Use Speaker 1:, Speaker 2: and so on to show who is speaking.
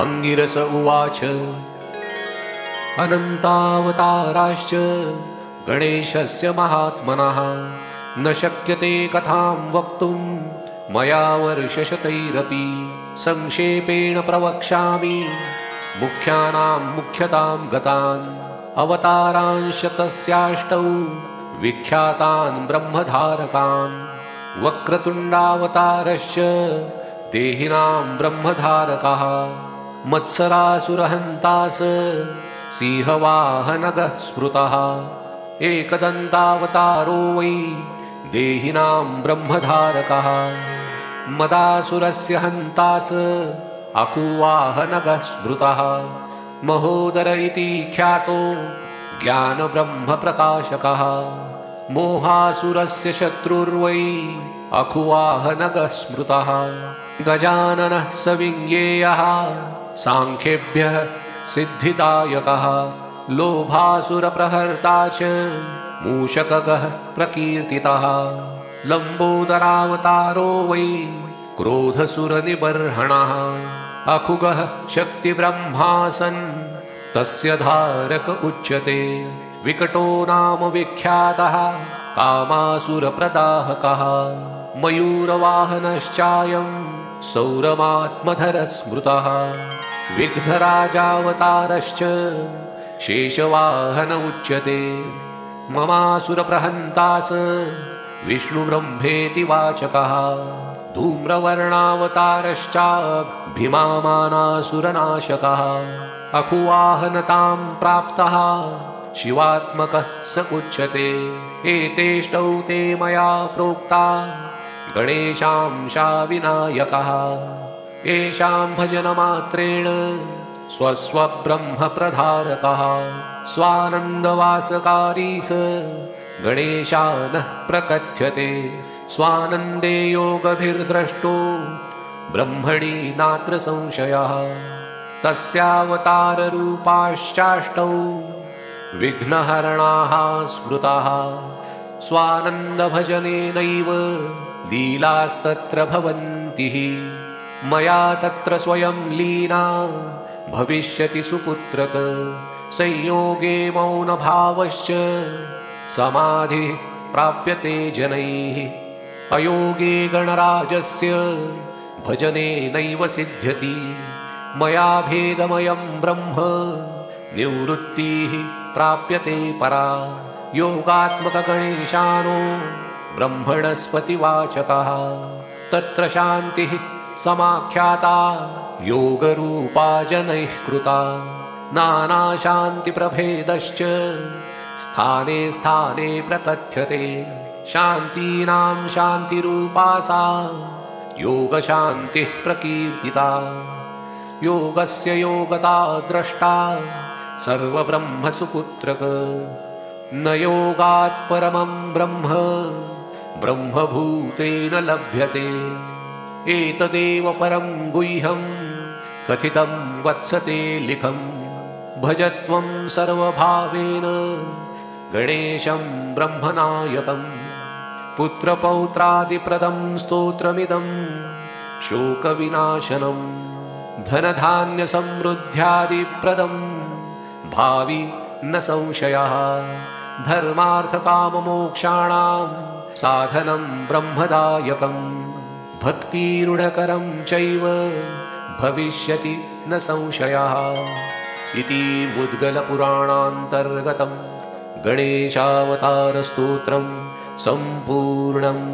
Speaker 1: अंगिरस उवाच अनन्तावताराश्च गणेशस्य महात्मनः न शक्यते कथां वक्तुं मया वर्षशतैरपि संक्षेपेण प्रवक्ष्यामि मुख्यानां मुख्यतां गतान् अवतारांश तस्याष्टौ विख्यातान् ब्रह्मधारकान् वक्रतुण्डावतारश्च देहिनां ब्रह्मधारकः मत्सरासुरहन्तास सिंहवाहनगः स्मृतः एकदन्तावतारो वै देहिनां ब्रह्मधारकः मदासुरस्य हन्तास अकुवाहनगः स्मृतः महोदर इति ख्यातो ज्ञानब्रह्मप्रकाशकः मोहासुरस्य शत्रुर्वै अकुवाहनगः स्मृतः गजाननः सविज्ञेयः सांख्येभ्यः सिद्धिदायकः लोभासुरप्रहर्ता च मूषकगः प्रकीर्तितः लम्बोदरावतारो वै क्रोधसुरनिबर्हणः अखुगः शक्तिब्रह्मासन् तस्य धारक उच्यते विकटो नाम विख्यातः कामासुरप्रदाहकः मयूरवाहनश्चायं सौरमात्मधरः स्मृतः विघ्नराजावतारश्च शेषवाहन उच्यते ममासुरप्रहन्तास विष्णुब्रह्मेति वाचकः धूम्रवर्णावतारश्चाभिमानासुरनाशकः अकुवाहनतां प्राप्तः शिवात्मकः स उच्यते एतेष्टौ ते मया प्रोक्ता गणेशांशा विनायकः येषां भजनमात्रेण स्वस्वब्रह्मप्रधारकः स्वानन्दवासकारी स गणेशानः प्रकथ्यते स्वानन्दे योगभिर्द्रष्टो ब्रह्मणि नात्र संशयः तस्यावताररूपाश्चाष्टौ विघ्नहरणाः स्मृताः स्वानन्दभजनेनैव लीलास्तत्र भवन्ति मया तत्र स्वयं लीना भविष्यति सुपुत्रक संयोगे मौनभावश्च समाधिः प्राप्यते जनैः अयोगे गणराजस्य भजनेनैव सिद्ध्यति मया भेदमयं ब्रह्म निवृत्तिः प्राप्यते परा योगात्मकगणेशानो ब्रह्मणस्पतिवाचकः तत्र शान्तिः समाख्याता योगरूपा जनैः कृता नानाशान्तिप्रभेदश्च स्थाने स्थाने प्रकथ्यते शान्तीनां शान्तिरूपा सा योगशान्तिः प्रकीर्तिता योगस्य योगता द्रष्टा सर्वब्रह्मसुपुत्रक न योगात् परमं ब्रह्म ब्रह्मभूतेन लभ्यते एतदेव परं गुह्यं कथितं वत्सते लिखं भजत्वं सर्वभावेन गणेशं ब्रह्मनायकं पुत्रपौत्रादिप्रदं स्तोत्रमिदं शोकविनाशनं धनधान्यसमृद्ध्यादिप्रदं भावि न संशयः धर्मार्थकाममोक्षाणां साधनं ब्रह्मदायकं भक्तिरूढकरं चैव भविष्यति न संशयः इति मुद्गलपुराणान्तर्गतं गणेशावतारस्तोत्रं सम्पूर्णम्।